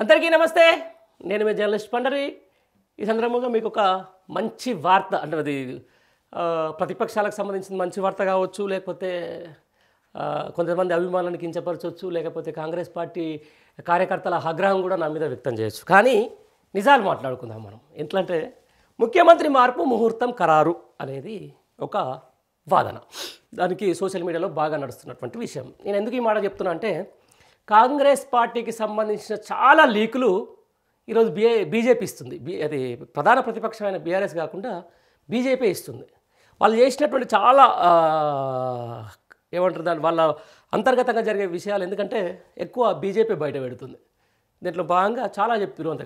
అందరికీ నమస్తే. నేను మీ జర్నలిస్ట్ పండరి. ఈ సందర్భంగా మీకు ఒక మంచి వార్త అంటే అది ప్రతిపక్షాలకు సంబంధించిన మంచి వార్త కావచ్చు, లేకపోతే కొంతమంది అభిమానులను కించపరచవచ్చు, లేకపోతే కాంగ్రెస్ పార్టీ కార్యకర్తల ఆగ్రహం కూడా నా మీద వ్యక్తం చేయొచ్చు. కానీ నిజాలు మాట్లాడుకుందాం మనం. ఎట్లంటే ముఖ్యమంత్రి మార్పు ముహూర్తం ఖరారు అనేది ఒక వాదన. దానికి సోషల్ మీడియాలో బాగా నడుస్తున్నటువంటి విషయం. నేను ఎందుకు ఈ మాట చెప్తున్నా అంటే కాంగ్రెస్ పార్టీకి సంబంధించిన చాలా లీకులు ఈరోజు బీజేపీ ఇస్తుంది. అది ప్రధాన ప్రతిపక్షమైన బీఆర్ఎస్ కాకుండా బీజేపీ ఇస్తుంది. వాళ్ళు చేసినటువంటి చాలా ఏమంటారు దాన్ని వాళ్ళ అంతర్గతంగా జరిగే విషయాలు ఎందుకంటే ఎక్కువ బీజేపీ బయట పెడుతుంది. దీంట్లో భాగంగా చాలా చెప్తున్నారు. అంత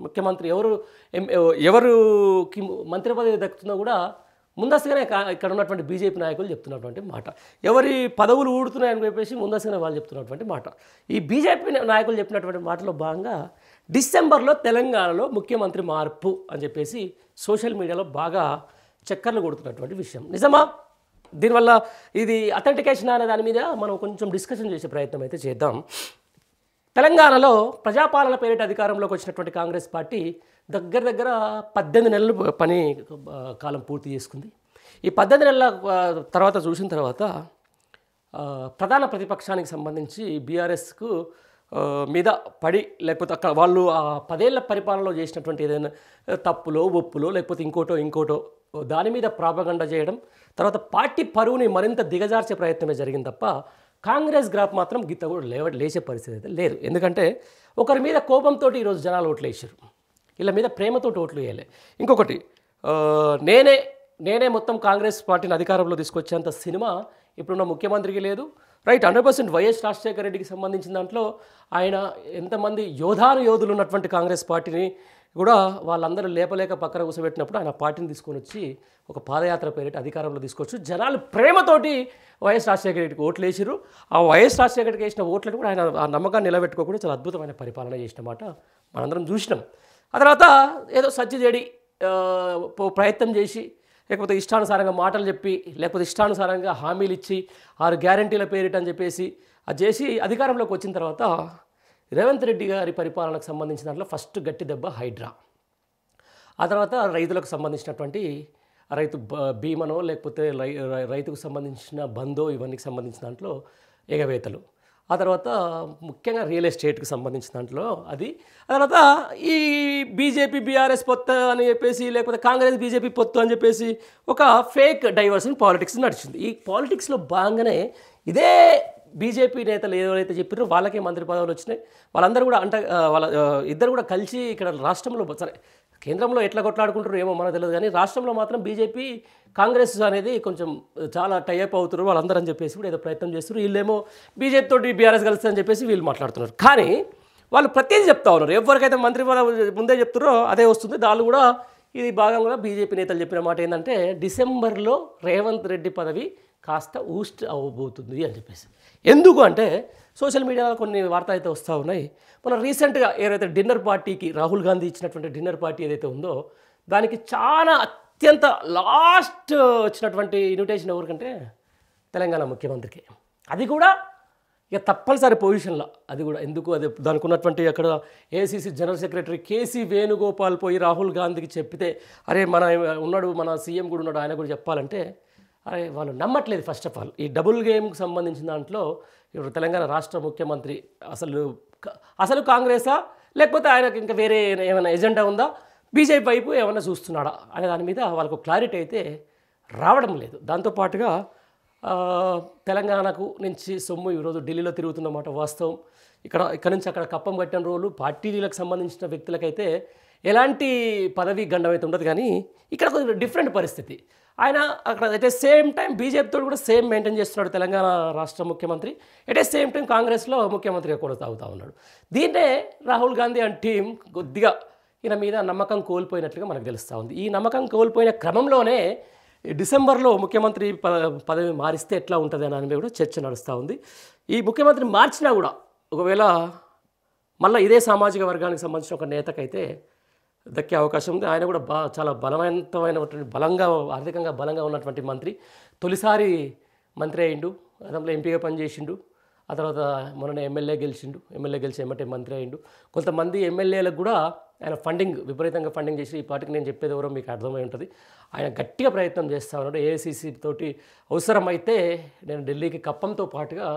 ముఖ్యమంత్రి ఎవరికి మంత్రి పదవి దక్కుతుందో కూడా ముందస్తుగానే ఇక్కడ ఉన్నటువంటి బీజేపీ నాయకులు చెప్తున్నటువంటి మాట. ఎవరి పదవులు ఊడుతున్నాయని చెప్పేసి ముందస్తుగానే వాళ్ళు చెప్తున్నటువంటి మాట. ఈ బీజేపీ నాయకులు చెప్పినటువంటి మాటలో భాగంగా డిసెంబర్లో తెలంగాణలో ముఖ్యమంత్రి మార్పు అని చెప్పేసి సోషల్ మీడియాలో బాగా చక్కర్లు కొడుతున్నటువంటి విషయం. నిజమా? దీనివల్ల ఇది అథెంటికేషన్ అనే దాని మీద మనం కొంచెం డిస్కషన్ చేసే ప్రయత్నం అయితే చేద్దాం. తెలంగాణలో ప్రజాపాలన పేరిట అధికారంలోకి వచ్చినటువంటి కాంగ్రెస్ పార్టీ దగ్గర 18 నెలలు పని కాలం పూర్తి చేసుకుంది. ఈ 18 నెలల తర్వాత చూసిన తర్వాత ప్రధాన ప్రతిపక్షానికి సంబంధించి బీఆర్ఎస్కు మీద పడి లేకపోతే అక్కడ వాళ్ళు ఆ 10 ఏళ్ల పరిపాలనలో చేసినటువంటి ఏదైనా తప్పులో ఒప్పులో లేకపోతే ఇంకోటో దాని మీద ప్రాపగండా చేయడం, తర్వాత పార్టీ పరువుని మరింత దిగజార్చే ప్రయత్నమే జరిగింది తప్ప కాంగ్రెస్ గ్రాఫ్ మాత్రం గీత కూడా లేచే పరిస్థితి అయితే లేదు. ఎందుకంటే ఒకరి మీద కోపంతో ఈరోజు జనాలు ఓట్లు వేసారు, వీళ్ళ మీద ప్రేమతో ఓట్లు వేయలే. ఇంకొకటి నేనే మొత్తం కాంగ్రెస్ పార్టీని అధికారంలో తీసుకొచ్చేంత సినిమా ఇప్పుడున్న ముఖ్యమంత్రికి లేదు. రైట్, 100% వైఎస్ రాజశేఖర రెడ్డికి సంబంధించిన దాంట్లో ఆయన ఎంతమంది యోధులు ఉన్నటువంటి కాంగ్రెస్ పార్టీని కూడా వాళ్ళందరూ లేపలేక పక్కన కూర్చోబెట్టినప్పుడు ఆయన పార్టీని తీసుకొని వచ్చి ఒక పాదయాత్ర పేరిట అధికారంలో తీసుకొచ్చు. జనాలు ప్రేమతోటి వైఎస్ రాజశేఖర రెడ్డికి ఓట్లు వేసారు. ఆ వైఎస్ రాజశేఖర రెడ్డికి వేసిన ఓట్లను కూడా ఆయన ఆ నమ్మకాన్ని నిలబెట్టుకోకుండా చాలా అద్భుతమైన పరిపాలన చేసిన మాట మనందరం చూసినాం. ఆ తర్వాత ఏదో సచ్చిదేడి ప్రయత్నం చేసి లేకపోతే ఇష్టానుసారంగా మాటలు చెప్పి లేకపోతే ఇష్టానుసారంగా హామీలు ఇచ్చి 6 గ్యారంటీల పేరిట అని చెప్పేసి అది చేసి అధికారంలోకి వచ్చిన తర్వాత రేవంత్ రెడ్డి గారి పరిపాలనకు సంబంధించిన దాంట్లో ఫస్ట్ గట్టి దెబ్బ హైడ్రా. ఆ తర్వాత రైతులకు సంబంధించినటువంటి రైతు బీమనో లేకపోతే రైతుకు సంబంధించిన బందో ఇవన్నీ సంబంధించిన దాంట్లో ఎగవేతలు. ఆ తర్వాత ముఖ్యంగా రియల్ ఎస్టేట్కి సంబంధించిన దాంట్లో అది. ఆ తర్వాత ఈ బీజేపీ బీఆర్ఎస్ పొత్తు అని చెప్పేసి లేకపోతే కాంగ్రెస్ బీజేపీ పొత్తు అని చెప్పేసి ఒక ఫేక్ డైవర్షన్ పాలిటిక్స్ నడిచింది. ఈ పాలిటిక్స్లో భాగంగానే ఇదే బీజేపీ నేతలు ఎవరైతే చెప్పారో వాళ్ళకే మంత్రి పదవులు వచ్చినాయి. వాళ్ళందరూ కూడా వాళ్ళ ఇద్దరు కూడా కలిసి ఇక్కడ రాష్ట్రంలో సరే కేంద్రంలో ఎట్లా కొట్లాడుకుంటారో ఏమో మనకు తెలియదు, కానీ రాష్ట్రంలో మాత్రం బీజేపీ కాంగ్రెస్ అనేది కొంచెం చాలా టైఅప్ అవుతున్నారు వాళ్ళందరూ అని చెప్పేసి కూడా ఏదో ప్రయత్నం చేస్తున్నారు. వీళ్ళేమో బీజేపీ తోటి బీఆర్ఎస్ కలిసి అని చెప్పేసి వీళ్ళు మాట్లాడుతున్నారు. కానీ వాళ్ళు ప్రతిదీ చెప్తా ఉన్నారు. ఎవరికైతే మంత్రి పదవి ముందే చెప్తారో అదే వస్తుంది. దాళ్ళు కూడా ఇది భాగంగా బీజేపీ నేతలు చెప్పిన మాట ఏంటంటే డిసెంబర్లో రేవంత్ రెడ్డి పదవి కాస్త ఊస్ట్ అవ్వబోతుంది అని చెప్పేసి. ఎందుకు అంటే సోషల్ మీడియాలో కొన్ని వార్త అయితే వస్తూ ఉన్నాయి. మన రీసెంట్గా ఏదైతే డిన్నర్ పార్టీకి రాహుల్ గాంధీ ఇచ్చినటువంటి డిన్నర్ పార్టీ ఏదైతే ఉందో దానికి చాలా అత్యంత లాస్ట్ వచ్చినటువంటి ఇన్విటేషన్ ఎవరికంటే తెలంగాణ ముఖ్యమంత్రికి. అది కూడా ఇక తప్పనిసరి పొజిషన్లో. అది కూడా ఎందుకు అది దానికి ఉన్నటువంటి అక్కడ AICC general secretary KC Venugopal పోయి రాహుల్ గాంధీకి చెప్పితే అరే మన సీఎం కూడా ఉన్నాడు ఆయన కూడా చెప్పాలంటే అరే వాళ్ళు నమ్మట్లేదు. ఫస్ట్ ఆఫ్ ఆల్ ఈ డబుల్ గేమ్కి సంబంధించిన దాంట్లో ఇప్పుడు తెలంగాణ రాష్ట్ర ముఖ్యమంత్రి అసలు కాంగ్రెసా లేకపోతే ఆయనకు ఇంకా వేరే ఏమైనా ఎజెండా ఉందా, బీజేపీ వైపు ఏమైనా చూస్తున్నాడా అనే దాని మీద వాళ్ళకు క్లారిటీ అయితే రావడం లేదు. దాంతోపాటుగా తెలంగాణకు నుంచి సొమ్ము ఈరోజు ఢిల్లీలో తిరుగుతున్నమాట వాస్తవం. ఇక్కడ నుంచి అక్కడ కప్పం కట్టిన రోజులు పార్టీలకు సంబంధించిన వ్యక్తులకైతే ఎలాంటి పదవి గండం అయితే ఉండదు. కానీ ఇక్కడ కొంచెం డిఫరెంట్ పరిస్థితి. ఆయన అక్కడ ఎట్ ఏ సేమ్ టైం బీజేపీతో కూడా సేమ్ మెయింటైన్ చేస్తున్నాడు తెలంగాణ రాష్ట్ర ముఖ్యమంత్రి. ఎట్ ఏ సేమ్ టైం కాంగ్రెస్లో ముఖ్యమంత్రిగా కొనసాగుతూ ఉన్నాడు. దీన్నే రాహుల్ గాంధీ అండ్ టీం కొద్దిగా ఈయన మీద నమ్మకం కోల్పోయినట్లుగా మనకు తెలుస్తూ ఉంది. ఈ నమ్మకం కోల్పోయిన క్రమంలోనే డిసెంబర్లో ముఖ్యమంత్రి పదవి మారిస్తే ఎట్లా ఉంటుంది అని కూడా చర్చ నడుస్తూ ఉంది. ఈ ముఖ్యమంత్రి మార్చినా కూడా ఒకవేళ మళ్ళీ ఇదే సామాజిక వర్గానికి సంబంధించిన ఒక నేతకైతే దక్కే అవకాశం ఉంది. ఆయన కూడా చాలా బలమైనటువంటి ఆర్థికంగా బలంగా ఉన్నటువంటి మంత్రి. తొలిసారి మంత్రి అయ్యిండు, గతంలో ఎంపీగా పనిచేసిండు. ఆ తర్వాత మొన్న ఎమ్మెల్యే గెలిచిండు, ఎమ్మెల్యే గెలిచి ఎమ్మటే మంత్రి అయిండు. కొంతమంది ఎమ్మెల్యేలకు కూడా ఆయన ఫండింగ్ విపరీతంగా ఫండింగ్ చేసి ఈ పార్టీకి నేను చెప్పేది ఎవరో మీకు అర్థమై ఉంటుంది. ఆయన గట్టిగా ప్రయత్నం చేస్తూ ఉన్నాడు. ఏఐసీసీ తోటి అవసరమైతే నేను ఢిల్లీకి కప్పంతో పాటుగా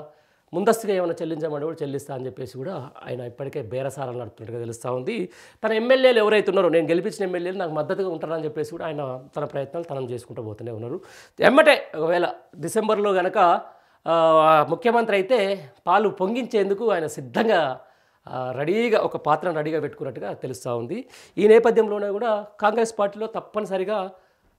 ముందస్తుగా ఏమైనా చెల్లించమని కూడా చెల్లిస్తా అని చెప్పేసి కూడా ఆయన ఇప్పటికే బేరసారాలు నడుపుతున్నట్టుగా తెలుస్తూ ఉంది. తన ఎమ్మెల్యేలు ఎవరైతే ఉన్నారో, నేను గెలిపించిన ఎమ్మెల్యేలు నాకు మద్దతుగా ఉంటారని చెప్పేసి కూడా ఆయన తన ప్రయత్నాలు తనం చేసుకుంటూ పోతూనే ఉన్నారు. ఎమ్మటే ఒకవేళ డిసెంబర్లో కనుక ముఖ్యమంత్రి అయితే పాలు పొంగించేందుకు ఆయన సిద్ధంగా రెడీగా ఒక పాత్రను రెడీగా పెట్టుకున్నట్టుగా తెలుస్తూ ఉంది. ఈ నేపథ్యంలోనే కూడా కాంగ్రెస్ పార్టీలో తప్పనిసరిగా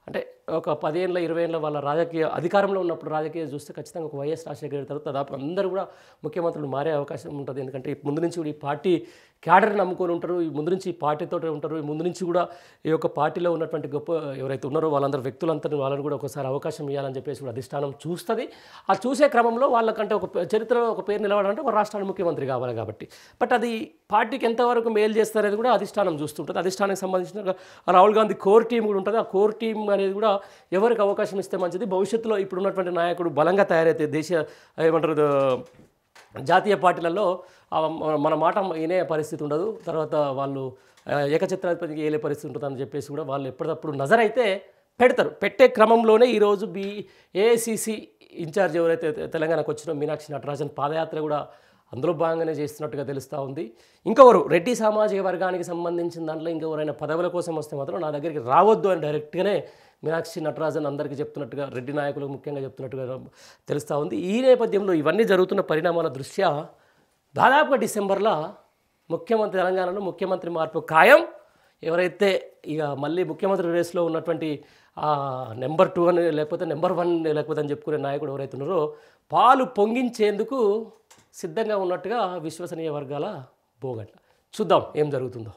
అంటే ఒక 10 ఏళ్ళ 20 ఏళ్ళ వాళ్ళ రాజకీయ అధికారంలో ఉన్నప్పుడు రాజకీయం చూస్తే ఖచ్చితంగా ఒక వైఎస్ రాజశేఖర రెడ్డి తర్వాత దాదాపు అందరూ కూడా ముఖ్యమంత్రులు మారే అవకాశం ఉంటుంది. ఎందుకంటే ముందు నుంచి కూడా ఈ పార్టీ క్యాడర్ని నమ్ముకొని ఉంటారు, ఈ ముందు నుంచి ఈ పార్టీతో ఉంటారు, ఈ ముందు నుంచి కూడా ఈ యొక్క పార్టీలో ఉన్నటువంటి గొప్ప ఎవరైతే ఉన్నారో వాళ్ళందరూ వ్యక్తులంతా వాళ్ళని కూడా ఒకసారి అవకాశం ఇవ్వాలని చెప్పేసి కూడా అధిష్టానం చూస్తుంది. ఆ చూసే క్రమంలో వాళ్ళకంటే ఒక చరిత్రలో ఒక పేరు నిలవడాలంటే ఒక రాష్ట్రానికి ముఖ్యమంత్రి కావాలి కాబట్టి, బట్ అది పార్టీకి ఎంతవరకు మేలు చేస్తారనేది కూడా అధిష్టానం చూస్తుంటుంది. అధిష్టానానికి సంబంధించిన రాహుల్ గాంధీ కోర్ టీం కూడా ఉంటుంది. ఆ కోర్ టీం అనేది కూడా ఎవరికి అవకాశం ఇస్తే మంచిది. భవిష్యత్తులో ఇప్పుడు ఉన్నటువంటి నాయకుడు బలంగా తయారైతే దేశీయ ఏమంటారు జాతీయ పార్టీలలో మన మాట వినే పరిస్థితి ఉండదు. తర్వాత వాళ్ళు ఏకఛత్రాధిపతికి ఏలే పరిస్థితి ఉంటుందని చెప్పేసి కూడా వాళ్ళు ఎప్పటికప్పుడు నజర్ అయితే పెడతారు. పెట్టే క్రమంలోనే ఈరోజు ఏఐసీసీ ఇన్ఛార్జ్ ఎవరైతే తెలంగాణకు వచ్చిన మీనాక్షి నటరాజన్ పాదయాత్ర కూడా అందులో భాగంగానే చేస్తున్నట్టుగా తెలుస్తూ ఉంది. ఇంకెవరు రెడ్డి సామాజిక వర్గానికి సంబంధించిన దాంట్లో ఇంకెవరైనా పదవుల కోసం వస్తే మాత్రం నా దగ్గరికి రావద్దు అని డైరెక్ట్గానే మీనాక్షి నటరాజన్ అందరికీ చెప్తున్నట్టుగా, రెడ్డి నాయకులకు ముఖ్యంగా చెప్తున్నట్టుగా తెలుస్తూ ఉంది. ఈ నేపథ్యంలో ఇవన్నీ జరుగుతున్న పరిణామాల దృష్ట్యా దాదాపుగా డిసెంబర్లో తెలంగాణలో ముఖ్యమంత్రి మార్పు ఖాయం. ఎవరైతే ఇక మళ్ళీ ముఖ్యమంత్రి రేస్లో ఉన్నటువంటి నెంబర్ 2 అని లేకపోతే నెంబర్ 1 లేకపోతే అని చెప్పుకునే నాయకుడు ఎవరైతే ఉన్నారో పాలు పొంగించేందుకు సిద్ధంగా ఉన్నట్టుగా విశ్వసనీయ వర్గాల బోగట్ల. చూద్దాం ఏం జరుగుతుందో.